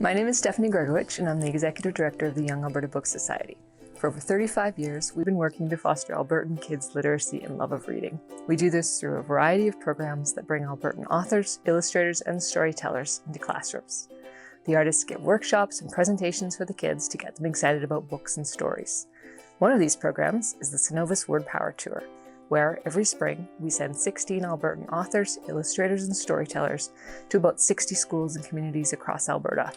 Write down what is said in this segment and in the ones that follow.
My name is Stephanie Gregowicz, and I'm the Executive Director of the Young Alberta Book Society. For over 35 years, we've been working to foster Albertan kids' literacy and love of reading. We do this through a variety of programs that bring Albertan authors, illustrators, and storytellers into classrooms. The artists give workshops and presentations for the kids to get them excited about books and stories. One of these programs is the Cenovus Wordpower Tour, where every spring we send 16 Albertan authors, illustrators, and storytellers to about 60 schools and communities across Alberta.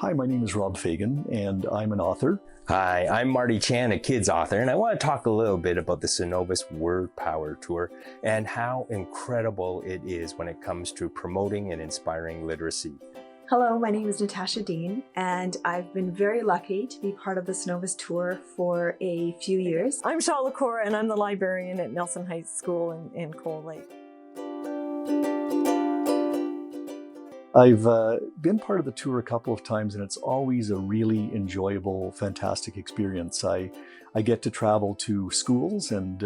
Hi, my name is Rob Fagan, and I'm an author. Hi, I'm Marty Chan, a kids author, and I want to talk a little bit about the Cenovus Wordpower Tour and how incredible it is when it comes to promoting and inspiring literacy. Hello, my name is Natasha Dean, and I've been very lucky to be part of the Cenovus Tour for a few years. I'm Shaw LaCour, and I'm the librarian at Nelson Heights School in Cold Lake. I've been part of the tour a couple of times, and it's always a really enjoyable, fantastic experience. I get to travel to schools and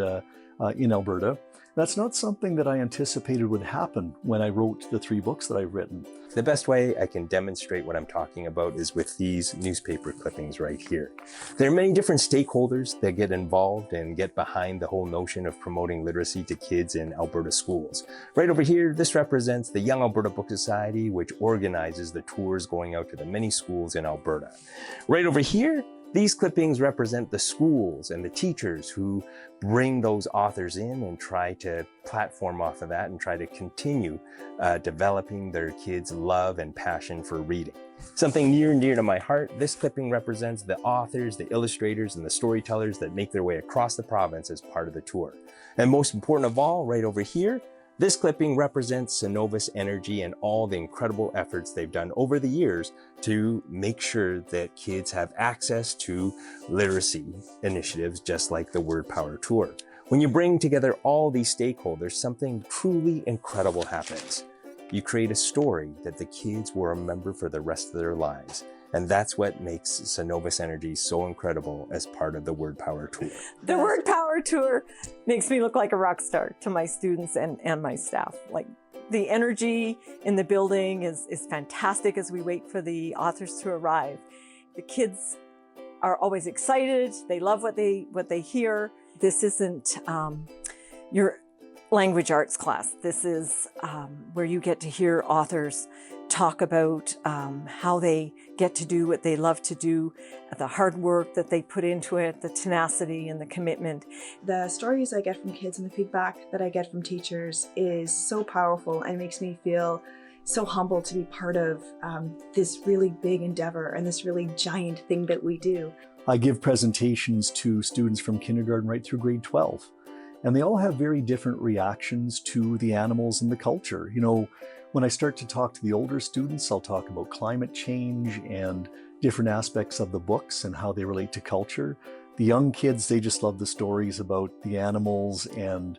in Alberta. That's not something that I anticipated would happen when I wrote the 3 books that I've written. The best way I can demonstrate what I'm talking about is with these newspaper clippings right here. There are many different stakeholders that get involved and get behind the whole notion of promoting literacy to kids in Alberta schools. Right over here, this represents the Young Alberta Book Society, which organizes the tours going out to the many schools in Alberta. Right over here, these clippings represent the schools and the teachers who bring those authors in and try to platform off of that and try to continue developing their kids' love and passion for reading. Something near and dear to my heart, this clipping represents the authors, the illustrators, and the storytellers that make their way across the province as part of the tour. And most important of all, right over here, this clipping represents Cenovus Energy and all the incredible efforts they've done over the years to make sure that kids have access to literacy initiatives just like the Wordpower Tour. When you bring together all these stakeholders, something truly incredible happens. You create a story that the kids will remember for the rest of their lives. And that's what makes Cenovus Energy so incredible as part of the Wordpower Tour. The Wordpower Tour makes me look like a rock star to my students and my staff. Like, the energy in the building is fantastic as we wait for the authors to arrive. The kids are always excited. They love what they hear. This isn't your language arts class. This is where you get to hear authors talk about how they get to do what they love to do, the hard work that they put into it, the tenacity and the commitment. The stories I get from kids and the feedback that I get from teachers is so powerful and makes me feel so humbled to be part of this really big endeavor and this really giant thing that we do. I give presentations to students from kindergarten right through grade 12. And they all have very different reactions to the animals and the culture. You know, when I start to talk to the older students, I'll talk about climate change and different aspects of the books and how they relate to culture. The young kids, they just love the stories about the animals and,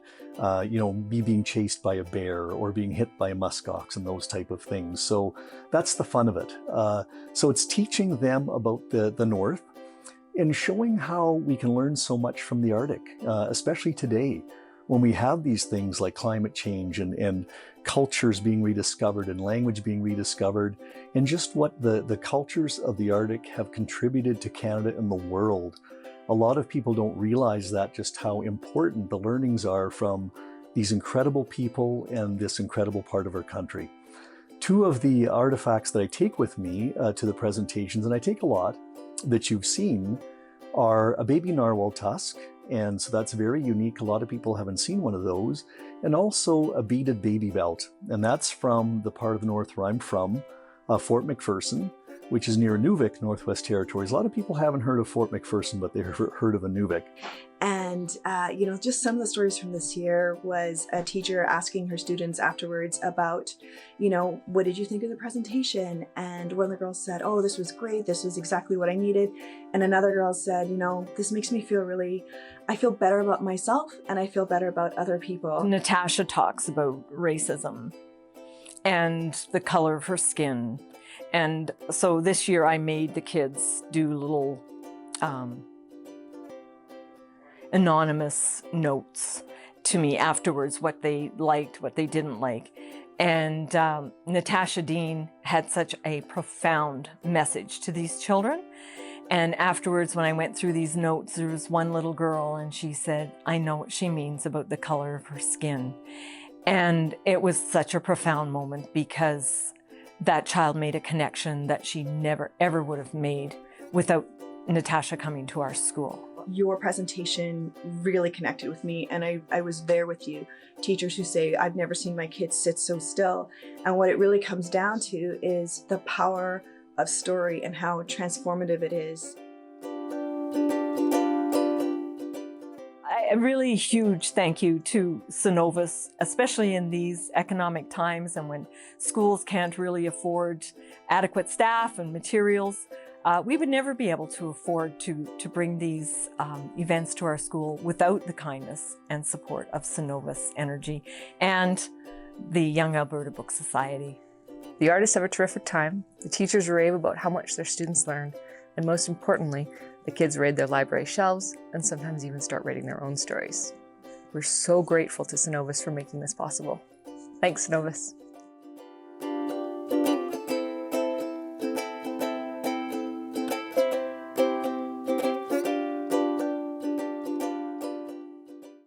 you know, me being chased by a bear or being hit by a muskox and those type of things. So that's the fun of it. So it's teaching them about the North and showing how we can learn so much from the Arctic, especially today when we have these things like climate change and cultures being rediscovered and language being rediscovered, and just what the cultures of the Arctic have contributed to Canada and the world. A lot of people don't realize that, just how important the learnings are from these incredible people and this incredible part of our country. 2 of the artifacts that I take with me to the presentations, and I take a lot, that you've seen, are a baby narwhal tusk, and so that's very unique. A lot of people haven't seen one of those, and also a beaded baby belt, and that's from the part of the north where I'm from, Fort McPherson, which is near Inuvik, Northwest Territories. A lot of people haven't heard of Fort McPherson, but they've heard of Inuvik. And, you know, just some of the stories from this year was a teacher asking her students afterwards about, you know, what did you think of the presentation? And one of the girls said, oh, this was great. This was exactly what I needed. And another girl said, you know, this makes me feel I feel better about myself and I feel better about other people. Natasha talks about racism and the color of her skin. And so this year I made the kids do little anonymous notes to me afterwards, what they liked, what they didn't like. And Natasha Dean had such a profound message to these children. And afterwards, when I went through these notes, there was one little girl and she said, "I know what she means about the color of her skin." And it was such a profound moment because that child made a connection that she never, ever would have made without Natasha coming to our school. Your presentation really connected with me, and I was there with you. Teachers who say, "I've never seen my kids sit so still." And what it really comes down to is the power of story and how transformative it is. A really huge thank you to Cenovus, especially in these economic times and when schools can't really afford adequate staff and materials. We would never be able to afford to bring these events to our school without the kindness and support of Cenovus Energy and the Young Alberta Book Society. The artists have a terrific time, the teachers rave about how much their students learn, and most importantly, the kids raid their library shelves and sometimes even start writing their own stories. We're so grateful to Cenovus for making this possible. Thanks, Cenovus.